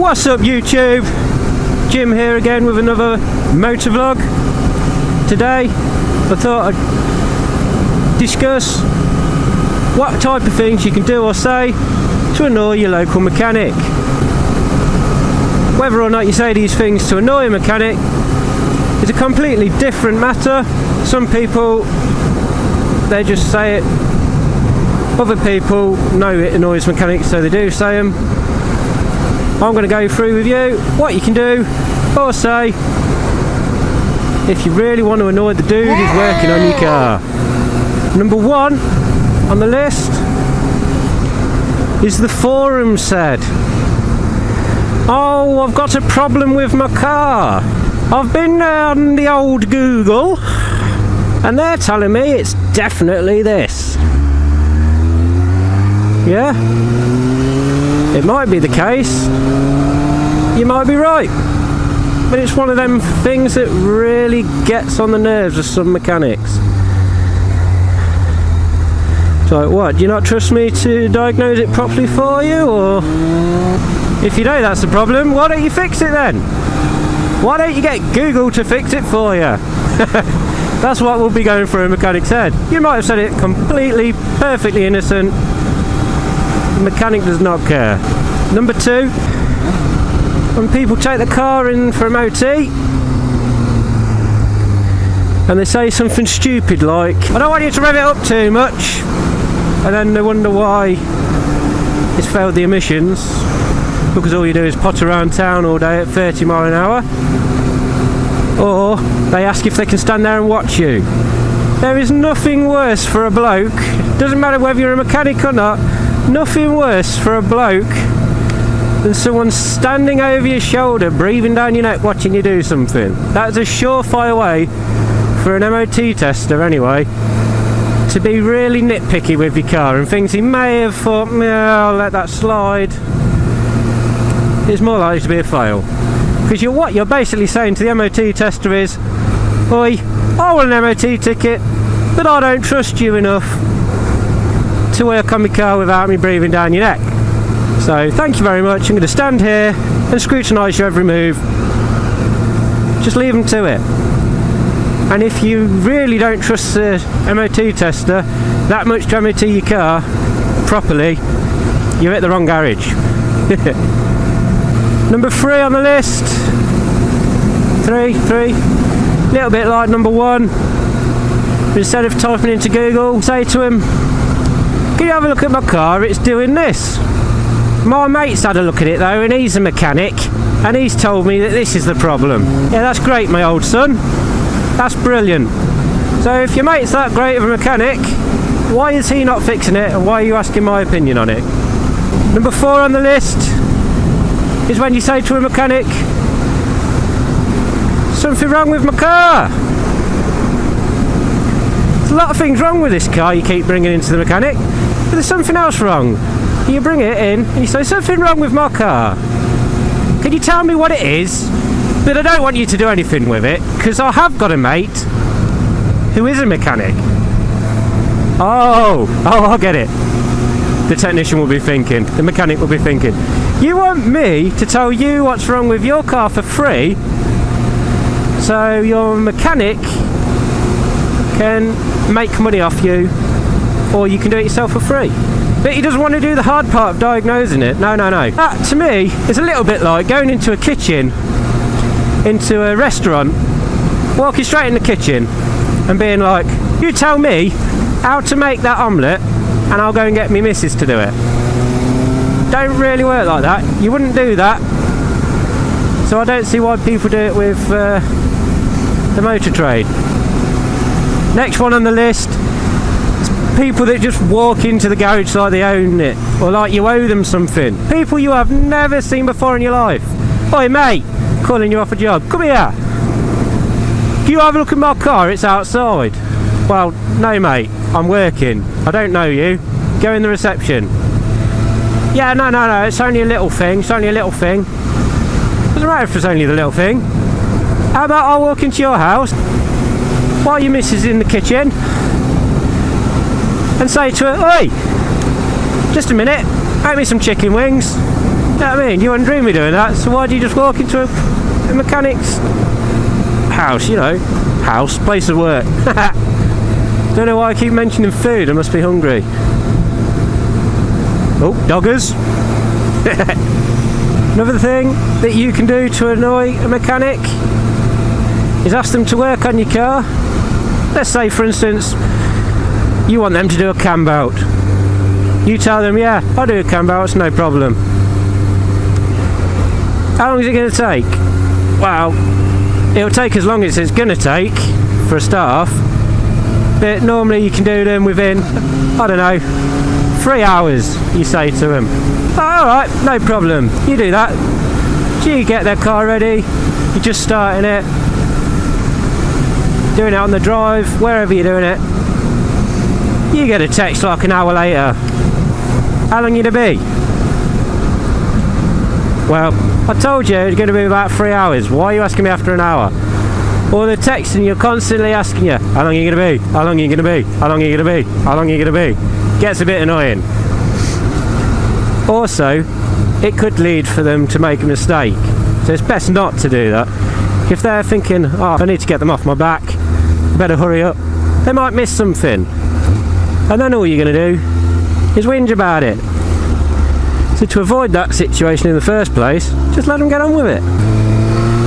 What's up YouTube? Jim here again with another motovlog. Today I thought I'd discuss what type of things you can do or say to annoy your local mechanic. Whether or not you say these things to annoy a mechanic is a completely different matter. Some people, they just say it. Other people know it annoys mechanics, so they do say them. I'm going to go through with you what you can do or say if you really want to annoy the dude who's working on your car. Number one on the list is the forum said. Oh, I've got a problem with my car. I've been on the old Google and they're telling me it's definitely this. Yeah, it might be the case, you might be right, but it's one of them things that really gets on the nerves of some mechanics. So what, do you not trust me to diagnose it properly for you? Or if you know that's the problem, why don't you fix it then? Why don't you get Google to fix it for you? That's what will be going through a mechanic's head. You might have said it completely, perfectly innocent. The mechanic does not care. Number two, when people take the car in for MOT and they say something stupid like, I don't want you to rev it up too much, and then they wonder why it's failed the emissions because all you do is potter around town all day at 30 miles an hour. Or they ask if they can stand there and watch you. There is nothing worse for a bloke, doesn't matter whether you're a mechanic or not, nothing worse for a bloke than someone standing over your shoulder, breathing down your neck, watching you do something. That's a surefire way for an MOT tester anyway to be really nitpicky with your car, and things he may have thought, I'll let that slide, it's more likely to be a fail. Because what you're basically saying to the MOT tester is, oi, I want an MOT ticket, but I don't trust you enough to work on my car without me breathing down your neck. So thank you very much, I'm going to stand here and scrutinise your every move. Just leave them to it. And if you really don't trust the MOT tester that much to MOT your car properly, you're at the wrong garage. Number three on the list, three, little bit like number one, but instead of typing into Google, say to him, can you have a look at my car, it's doing this. My mate's had a look at it though, and he's a mechanic, and he's told me that this is the problem. Yeah, that's great, my old son, that's brilliant. So if your mate's that great of a mechanic, why is he not fixing it, and why are you asking my opinion on it? Number four on the list is when you say to a mechanic, something wrong with my car. There's a lot of things wrong with this car you keep bringing into the mechanic, but there's something else wrong. You bring it in and you say, something wrong with my car. Can you tell me what it is? But I don't want you to do anything with it, because I have got a mate who is a mechanic. Oh, I get it. The technician will be thinking, the mechanic will be thinking, you want me to tell you what's wrong with your car for free, so your mechanic can make money off you, or you can do it yourself for free. But he doesn't want to do the hard part of diagnosing it. No. That, to me, is a little bit like going into a kitchen, into a restaurant, walking straight in the kitchen and being like, you tell me how to make that omelette and I'll go and get me missus to do it. Don't really work like that. You wouldn't do that. So I don't see why people do it with the motor trade. Next one on the list is people that just walk into the garage like they own it, or like you owe them something. People you have never seen before in your life. Oi mate, calling you off a job. Come here. Can you have a look at my car? It's outside. Well, no mate, I'm working. I don't know you. Go in the reception. Yeah, no, it's only a little thing. It's only a little thing. Doesn't matter if it's only the little thing. How about I walk into your house while your missus is in the kitchen and say to her, oi, just a minute, make me some chicken wings. know what I mean? You wouldn't dream of doing that, so why do you just walk into a mechanic's house, you know? House, place of work. Don't know why I keep mentioning food, I must be hungry. Oh, doggers. Another thing that you can do to annoy a mechanic is ask them to work on your car. Let's say, for instance, you want them to do a cam belt. You tell them, yeah, I'll do a cam belt, it's no problem. How long is it going to take? Well, it'll take as long as it's going to take for a start off, but normally you can do them within, I don't know, 3 hours, you say to them. Oh, alright, no problem, you do that. So you get their car ready, you're just starting it, doing it on the drive, wherever you're doing it. You get a text like an hour later. How long are you going to be? Well, I told you it's going to be about 3 hours. Why are you asking me after an hour? Or the text and you're constantly asking you, how long are you going to be? How long are you going to be? How long are you going to be? How long are you going to be? Gets a bit annoying. Also, it could lead for them to make a mistake. So it's best not to do that. If they're thinking, oh, I need to get them off my back, better hurry up, they might miss something. And then all you're going to do is whinge about it. So to avoid that situation in the first place, just let them get on with it.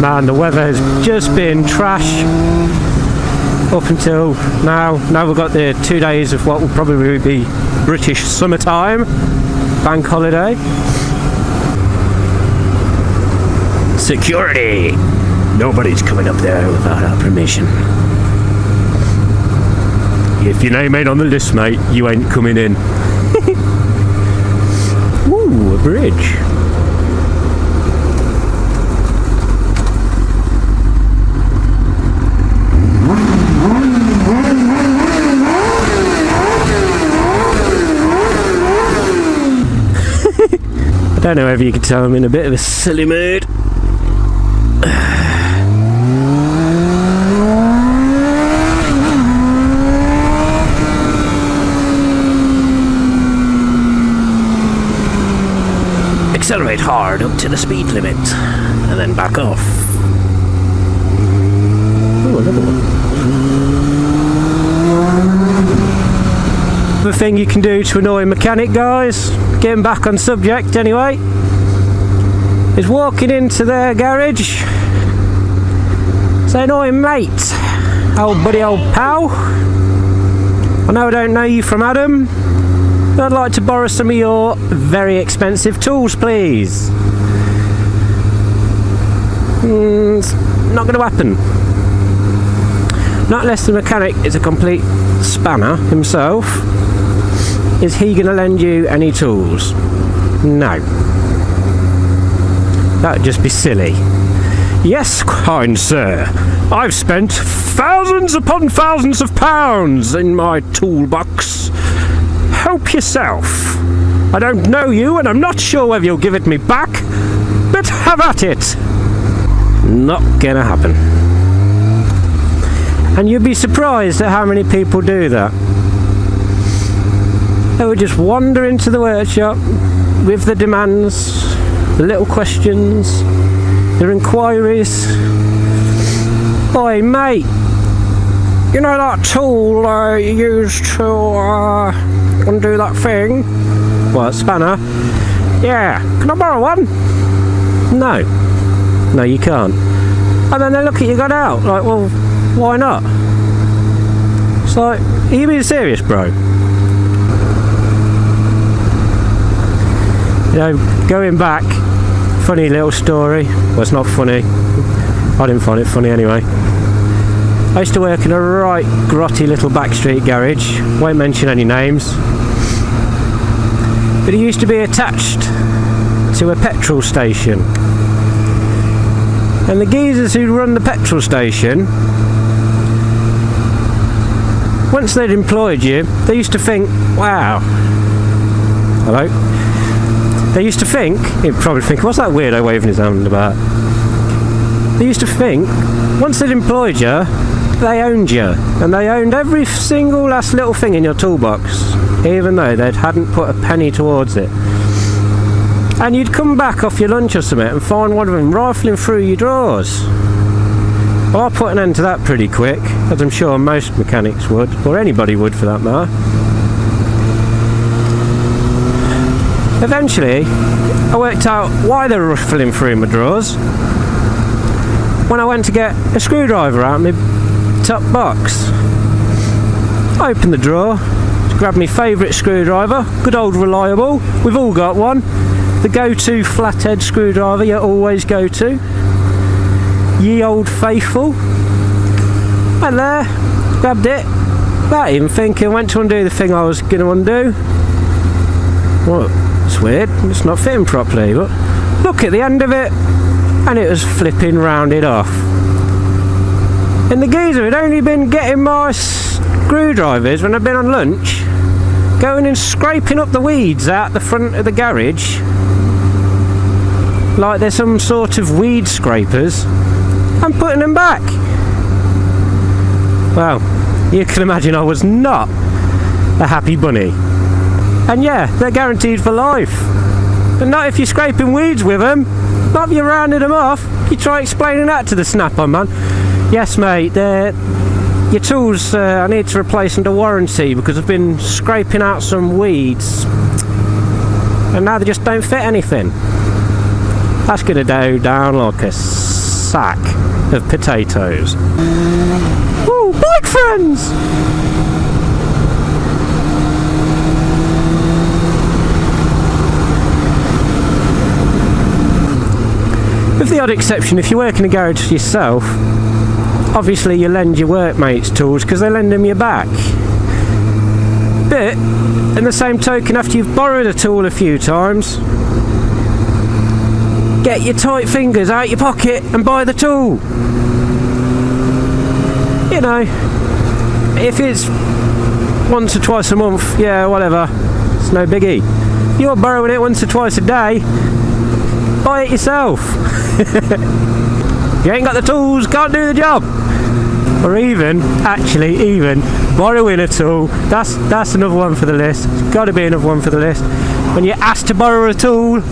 Man, the weather has just been trash up until now. Now we've got the 2 days of what will probably be British summertime, bank holiday. Security! Nobody's coming up there without our permission. If your name ain't on the list, mate, you ain't coming in. Ooh, a bridge. I don't know whether you can tell I'm in a bit of a silly mood. Accelerate hard up to the speed limit and then back off. Ooh, another one. Another thing you can do to annoy a mechanic, guys, getting back on subject anyway, is walking into their garage saying, "Oi mate, old buddy, old pal, I know I don't know you from Adam, I'd like to borrow some of your very expensive tools, please." It's not going to happen. Not unless the mechanic is a complete spanner himself. Is he going to lend you any tools? No. That would just be silly. Yes, kind sir, I've spent thousands upon thousands of pounds in my toolbox. Help yourself. I don't know you and I'm not sure whether you'll give it me back, but have at it. Not gonna happen. And you'd be surprised at how many people do that. They would just wander into the workshop with the demands, the little questions, their inquiries. Oi mate, you know that tool you used to undo that thing? What, spanner? Yeah, can I borrow one? No. No, you can't. And then they look at you going out, like, well, why not? It's like, are you being serious, bro? You know, going back, funny little story. Well, it's not funny. I didn't find it funny anyway. I used to work in a right grotty little backstreet garage. Won't mention any names. But it used to be attached to a petrol station. And the geezers who run the petrol station, once they'd employed you, they used to think, wow. Hello? They used to think, you'd probably think, what's that weirdo waving his hand about? They used to think, once they'd employed you, they owned you. And they owned every single last little thing in your toolbox, even though they hadn't put a penny towards it. and you'd come back off your lunch or something and find one of them rifling through your drawers. Well, I put an end to that pretty quick, as I'm sure most mechanics would, or anybody would for that matter. Eventually, I worked out why they were rifling through my drawers when I went to get a screwdriver out of my top box. I opened the drawer, grabbed my favourite screwdriver, good old reliable, we've all got one, the go-to flathead screwdriver you always go to, ye old faithful. Went there, grabbed it, without even thinking, went to undo the thing I was going to undo. Well, it's weird, it's not fitting properly, but look at the end of it, and it was flipping rounded off. And the geezer had only been getting my screwdrivers when I'd been on lunch, going and scraping up the weeds out the front of the garage, like they're some sort of weed scrapers, and putting them back. Well, you can imagine I was not a happy bunny. And yeah, they're guaranteed for life. And not if you're scraping weeds with them, not if you're rounding them off. You try explaining that to the snap-on man. Yes mate, your tools I need to replace under warranty because I've been scraping out some weeds and now they just don't fit anything. That's going to go down like a sack of potatoes. Ooh, bike friends! With the odd exception, if you work in a garage yourself, obviously you lend your workmates tools because they lend them you back. But, in the same token, after you've borrowed a tool a few times, get your tight fingers out your pocket and buy the tool. You know, if it's once or twice a month, yeah, whatever, it's no biggie. If you're borrowing it once or twice a day, buy it yourself. If you ain't got the tools, can't do the job. Or even borrowing a tool, that's another one for the list. It's got to be another one for the list. When you're asked to borrow a tool,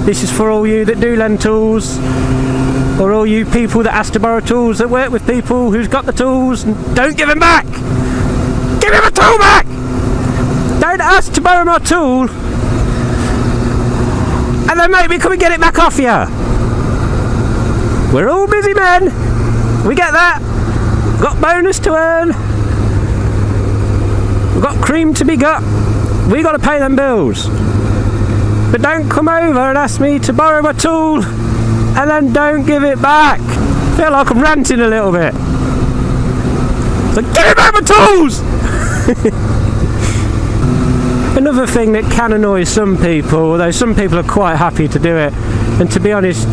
this is for all you that do lend tools, or all you people that ask to borrow tools that work with people who's got the tools and don't give them back. Give him a tool back! Don't ask to borrow my tool and then make me come and get it back off you. We're all busy men, we get that. We've got bonus to earn, we've got cream to be got, we got to pay them bills. But don't come over and ask me to borrow my tool and then don't give it back. I feel like I'm ranting a little bit. So give me back my tools! Another thing that can annoy some people, although some people are quite happy to do it, and to be honest,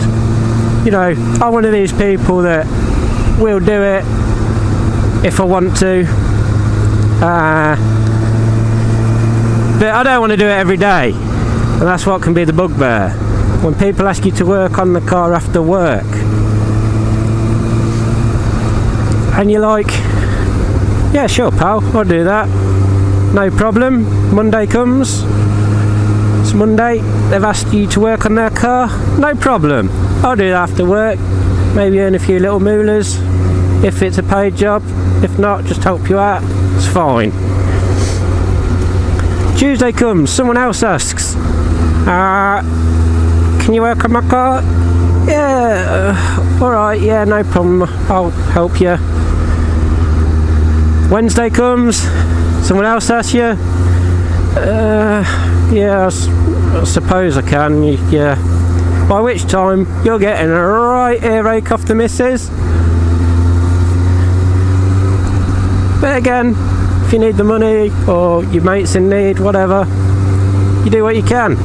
you know, I'm one of these people that will do it if I want to, but I don't want to do it every day, and that's what can be the bugbear. When people ask you to work on the car after work and you're like, yeah sure pal, I'll do that, no problem. Monday comes, it's Monday, they've asked you to work on their car, no problem, I'll do that after work, maybe earn a few little moolahs if it's a paid job, if not just help you out, it's fine. Tuesday comes, someone else asks, can you work on my car? Yeah, alright, yeah, no problem, I'll help you. Wednesday comes, someone else asks you, yeah, I suppose I can, yeah. By which time, you're getting a right earache off the missus. But again, if you need the money, or your mate's in need, whatever, you do what you can.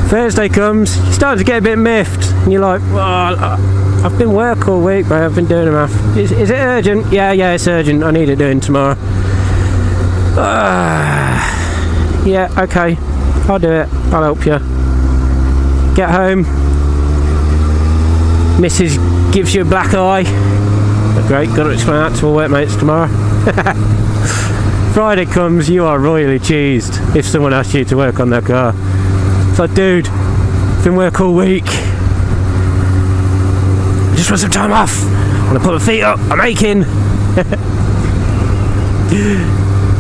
Thursday comes, you start to get a bit miffed, and you're like, well, I've been work all week, but I've been doing them off. Is it urgent? Yeah, it's urgent, I need it doing tomorrow. Yeah, okay, I'll do it, I'll help you. Get home, Mrs. gives you a black eye. Great, got to explain that to my workmates tomorrow. Friday comes, you are royally cheesed if someone asks you to work on their car. It's like, dude, I've been work all week. I just want some time off. I'm gonna put my feet up. I'm aching.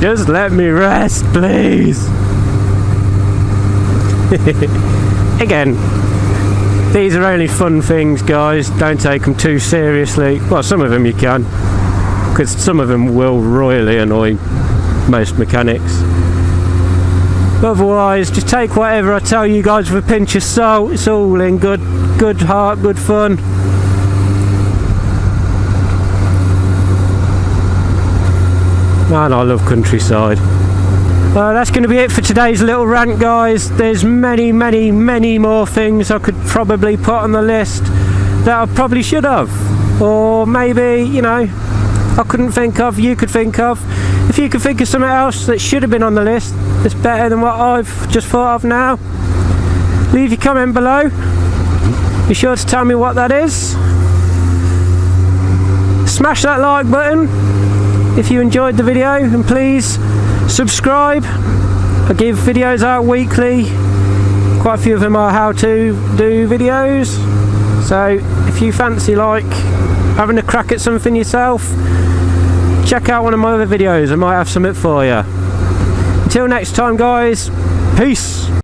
Just let me rest, please. Again, these are only fun things, guys. Don't take them too seriously. Well, some of them you can, because some of them will royally annoy most mechanics. But otherwise, just take whatever I tell you guys with a pinch of salt. It's all in good heart, good fun. Man, I love countryside. That's going to be it for today's little rant, guys. There's many more things I could probably put on the list that I probably should have, or maybe, you know, I couldn't think of, you could think of. If you could think of something else that should have been on the list that's better than what I've just thought of now, leave your comment below. Be sure to tell me what that is. Smash that like button if you enjoyed the video, and please subscribe. I give videos out weekly. Quite a few of them are how to do videos, so if you fancy like having a crack at something yourself, check out one of my other videos. I might have something for you. Until next time, guys, peace.